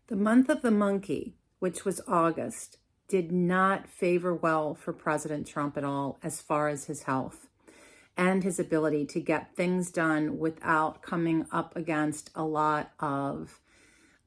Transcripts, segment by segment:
The month of the monkey, which was August, did not favor well for President Trump at all as far as his health and his ability to get things done without coming up against a lot of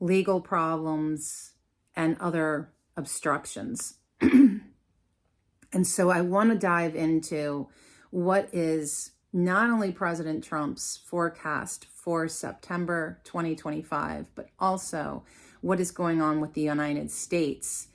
legal problems and other obstructions. And so I want to dive into what is not only President Trump's forecast for September 2025, but also what is going on with the United States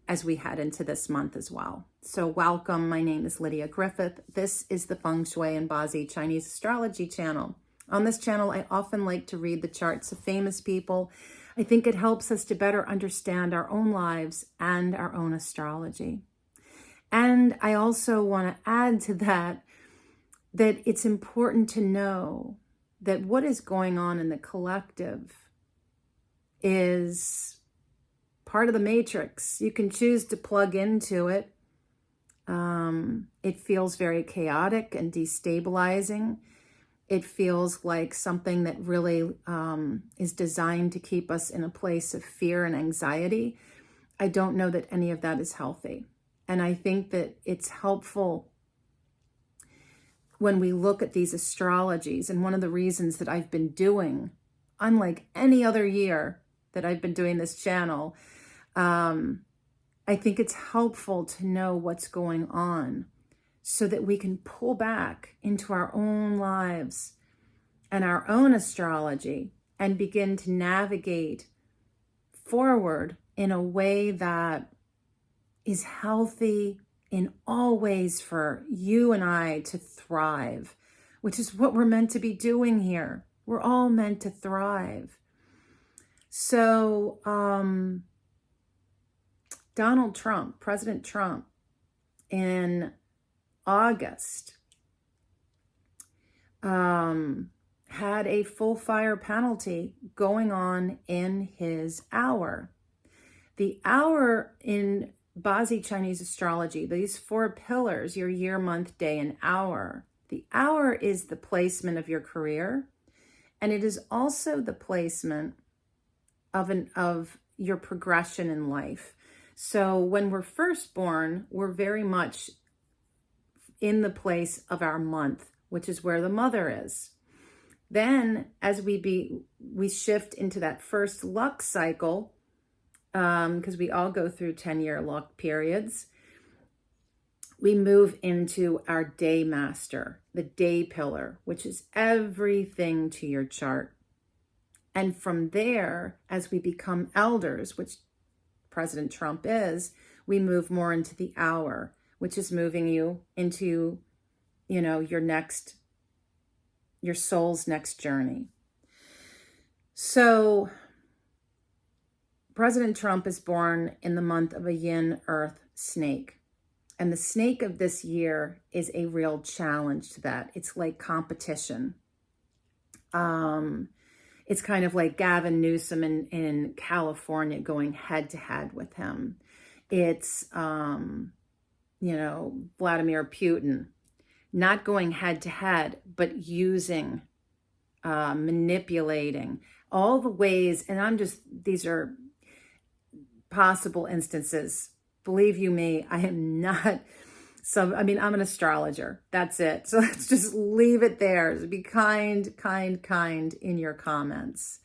as we head into this month as well. So welcome, my name is Lydia Griffith. This is the Feng Shui and Bazi Chinese Astrology channel. On this channel, I often like to read the charts of famous people. I think it helps us to better understand our own lives and our own astrology. And I also want to add to that it's important to know that what is going on in the collective is part of the matrix. You can choose to plug into it. It feels very chaotic and destabilizing. It feels like something that really is designed to keep us in a place of fear and anxiety. I don't know that any of that is healthy. And I think that it's helpful when we look at these astrologies. And one of the reasons that I've been doing, unlike any other year that I've been doing this channel, I think it's helpful to know what's going on so that we can pull back into our own lives and our own astrology and begin to navigate forward in a way that is healthy in all ways for you and I to thrive, which is what we're meant to be doing here. We're all meant to thrive. So, Donald Trump, President Trump, in August, had a full fire penalty going on in his hour. The hour in Bazi Chinese astrology, these 4 pillars, your year, month, day, and hour. The hour is the placement of your career, and it is also the placement of your progression in life. So when we're first born, we're very much in the place of our month, which is where the mother is. Then as we shift into that first luck cycle, because we all go through 10-year luck periods, we move into our day master, the day pillar, which is everything to your chart. And from there, as we become elders, which President Trump is, we move more into the hour, which is moving you into, your soul's next journey. So President Trump is born in the month of a yin earth snake. And the snake of this year is a real challenge to that. It's like competition. It's kind of like Gavin Newsom in California going head to head with him. It's, Vladimir Putin not going head to head, but using, manipulating all the ways. And these are possible instances. Believe you me, I am not I'm an astrologer. That's it. So let's just leave it there. Be kind in your comments.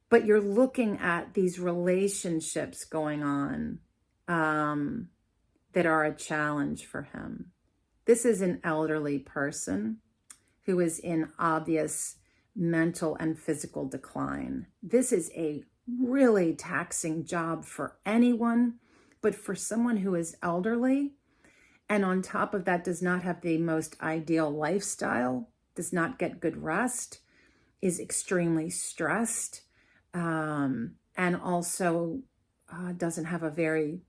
But you're looking at these relationships going on that are a challenge for him. This is an elderly person who is in obvious mental and physical decline. This is a really taxing job for anyone, but for someone who is elderly, and on top of that does not have the most ideal lifestyle, does not get good rest, is extremely stressed, and also doesn't have a very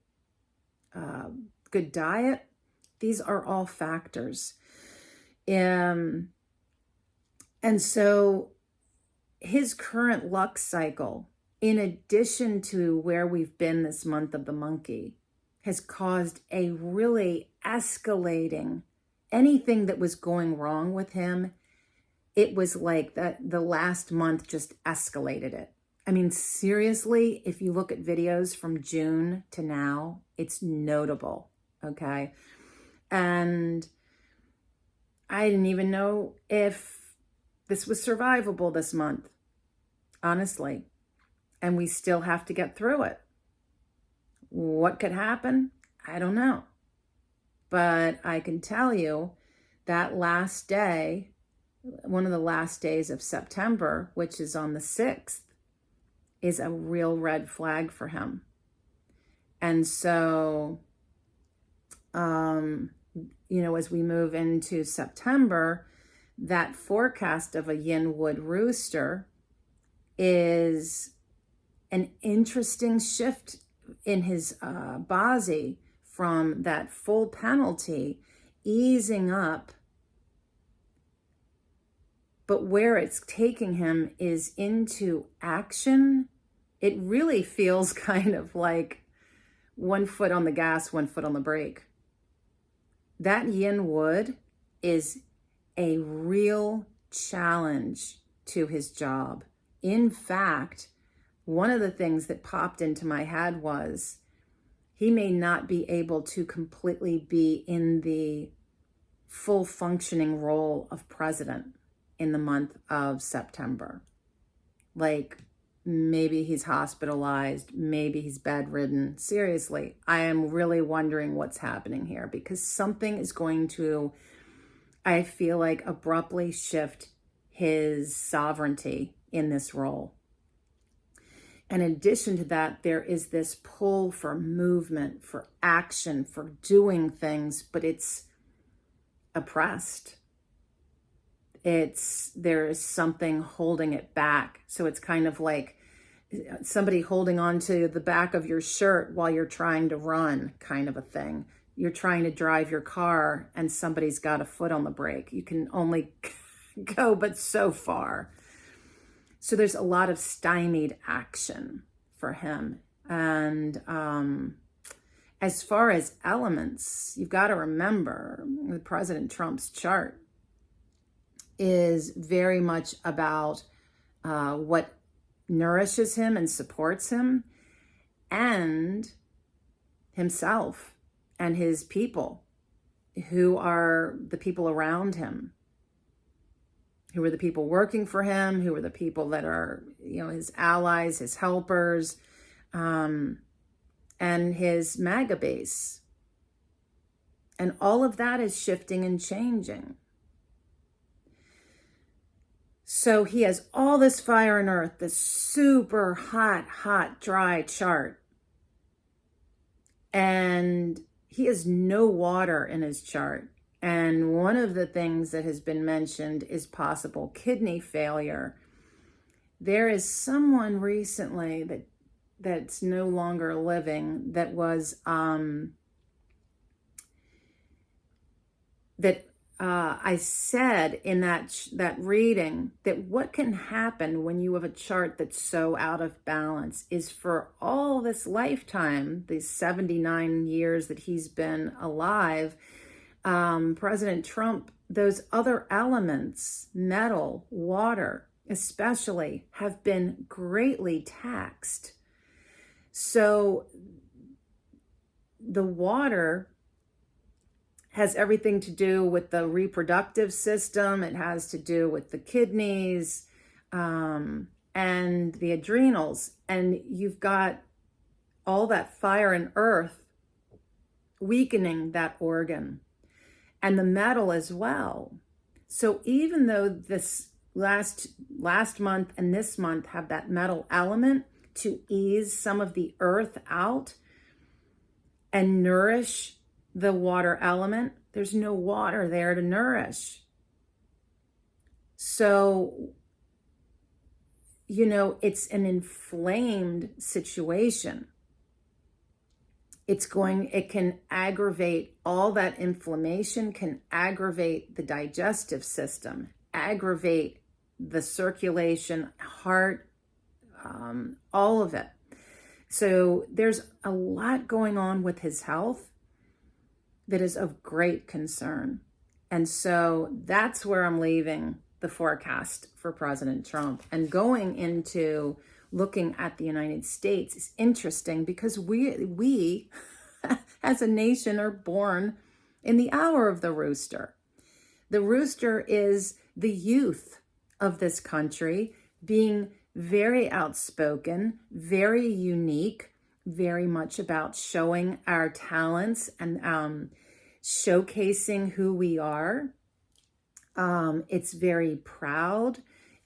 good diet. These are all factors. And so his current luck cycle, in addition to where we've been this month of the monkey, has caused a really escalating, anything that was going wrong with him, it was like that the last month just escalated it. I mean, seriously, if you look at videos from June to now, it's notable, okay? And I didn't even know if this was survivable this month, honestly. And we still have to get through it. What could happen? I don't know. But I can tell you that last day, one of the last days of September, which is on the 6th, is a real red flag for him. And so, as we move into September, that forecast of a yin wood rooster is an interesting shift in his Bazi from that full penalty, easing up. But where it's taking him is into action. It really feels kind of like 1 foot on the gas, 1 foot on the brake. That yin wood is a real challenge to his job. In fact, one of the things that popped into my head was he may not be able to completely be in the full functioning role of president in the month of September. Like, maybe he's hospitalized, maybe he's bedridden. Seriously, I am really wondering what's happening here, because something is going to, I feel like, abruptly shift his sovereignty in this role. And in addition to that, there is this pull for movement, for action, for doing things, but it's oppressed. There is something holding it back. So it's kind of like somebody holding on to the back of your shirt while you're trying to run, kind of a thing. You're trying to drive your car and somebody's got a foot on the brake. You can only go but so far. So there's a lot of stymied action for him. And as far as elements, you've got to remember President Trump's chart is very much about what nourishes him and supports him, and himself and his people, who are the people around him, who are the people working for him, who are the people that are, his allies, his helpers, and his MAGA base. And all of that is shifting and changing. So he has all this fire and earth, this super hot, dry chart. And he has no water in his chart. And one of the things that has been mentioned is possible kidney failure. There is someone recently that's no longer living that was, I said in that reading that what can happen when you have a chart that's so out of balance is for all this lifetime, these 79 years that he's been alive, President Trump, those other elements, metal, water especially, have been greatly taxed. So the water has everything to do with the reproductive system. It has to do with the kidneys and the adrenals. And you've got all that fire and earth weakening that organ, and the metal as well. So even though this last month and this month have that metal element to ease some of the earth out and nourish the water element, there's no water there to nourish. So, it's an inflamed situation. It can aggravate, all that inflammation can aggravate the digestive system, aggravate the circulation, heart, all of it. So there's a lot going on with his health that is of great concern. And so that's where I'm leaving the forecast for President Trump and going into looking at the United States is interesting because we as a nation are born in the hour of the rooster. The rooster is the youth of this country, being very outspoken, very unique, very much about showing our talents and showcasing who we are. It's very proud.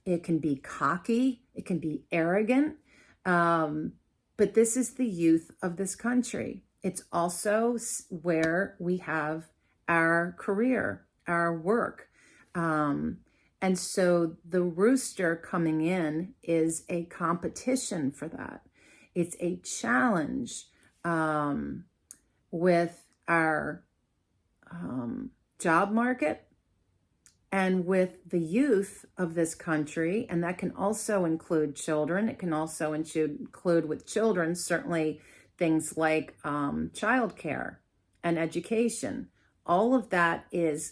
It can be cocky. It can be arrogant. But this is the youth of this country. It's also where we have our career, our work. And so the rooster coming in is a competition for that. It's a challenge with our job market and with the youth of this country. And that can also include children. It can also include with children, certainly things like childcare and education. All of that is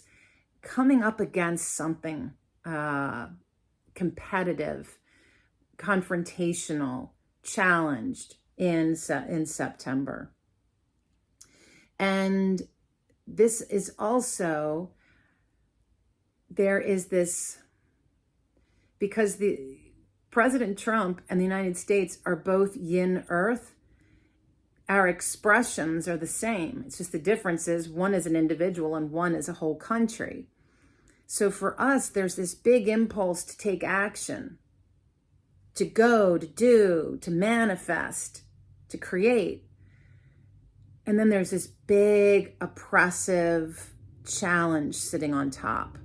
coming up against something competitive, confrontational, challenged in September. And this is also, there is this, because the President Trump and the United States are both yin earth, our expressions are the same. It's just the difference is one is an individual and one is a whole country. So for us, there's this big impulse to take action, to go, to do, to manifest, to create. And then there's this big oppressive challenge sitting on top.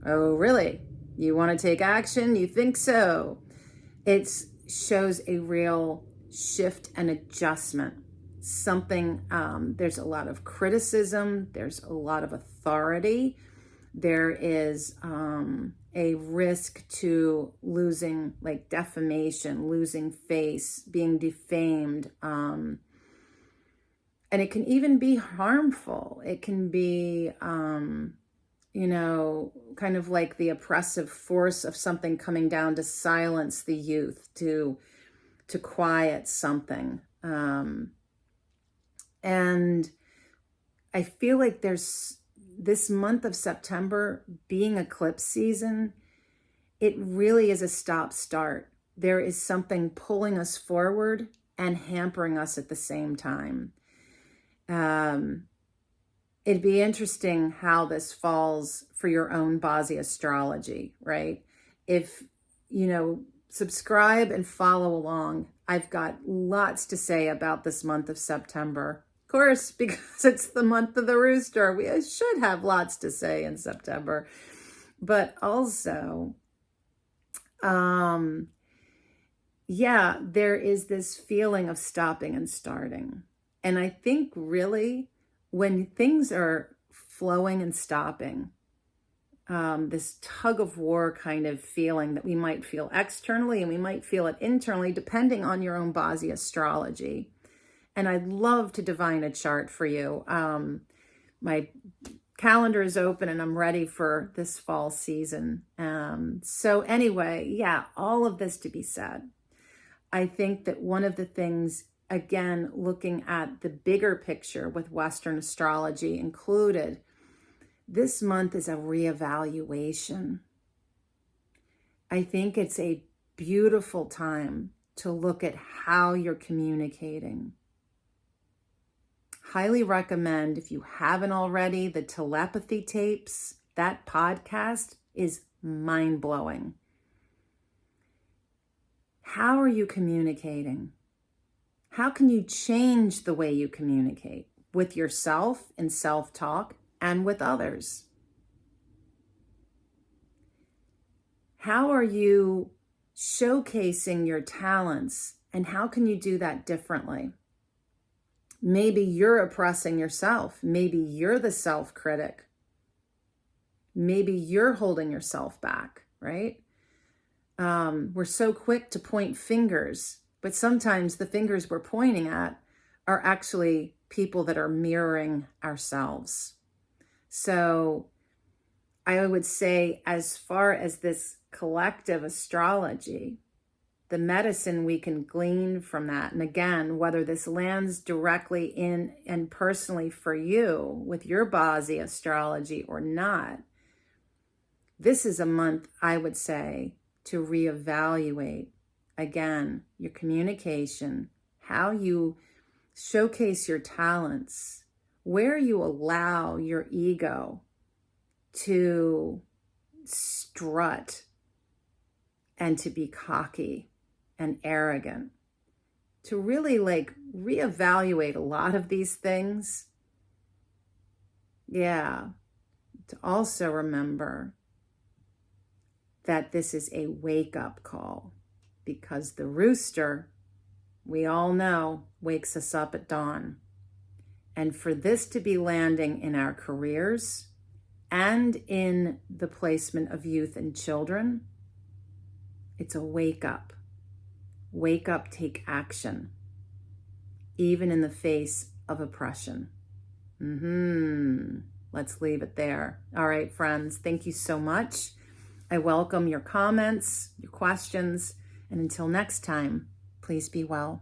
Oh, really? You want to take action? You think so? It shows a real shift and adjustment. Something, there's a lot of criticism. There's a lot of authority. There is a risk to losing, like defamation, losing face, being defamed. And it can even be harmful. It can be, kind of like the oppressive force of something coming down to silence the youth, to quiet something. And I feel like there's this month of September being eclipse season, it really is a stop-start. There is something pulling us forward and hampering us at the same time. It'd be interesting how this falls for your own Bazi Astrology, right? If, subscribe and follow along. I've got lots to say about this month of September. Of course, because it's the month of the rooster, we should have lots to say in September. But also, there is this feeling of stopping and starting. And I think really when things are flowing and stopping, this tug of war kind of feeling that we might feel externally and we might feel it internally, depending on your own Bazi Astrology. And I'd love to divine a chart for you. My calendar is open and I'm ready for this fall season. So anyway, all of this to be said. I think that one of the things, again, looking at the bigger picture with Western astrology included, this month is a reevaluation. I think it's a beautiful time to look at how you're communicating. Highly recommend, if you haven't already, the telepathy tapes. That podcast is mind-blowing. How are you communicating? How can you change the way you communicate with yourself in self-talk and with others? How are you showcasing your talents, and how can you do that differently? Maybe you're oppressing yourself. Maybe you're the self-critic. Maybe you're holding yourself back, right? We're so quick to point fingers, but sometimes the fingers we're pointing at are actually people that are mirroring ourselves. So I would say, as far as this collective astrology, the medicine we can glean from that. And again, whether this lands directly in and personally for you with your Bazi astrology or not, this is a month, I would say, to reevaluate, again, your communication, how you showcase your talents, where you allow your ego to strut and to be cocky and arrogant, to really like reevaluate a lot of these things. Yeah, to also remember that this is a wake-up call, because the rooster, we all know, wakes us up at dawn. And for this to be landing in our careers and in the placement of youth and children, it's a wake up. Wake up, take action, even in the face of oppression. Let's leave it there. All right, friends, thank you so much. I welcome your comments, your questions, and until next time, please be well.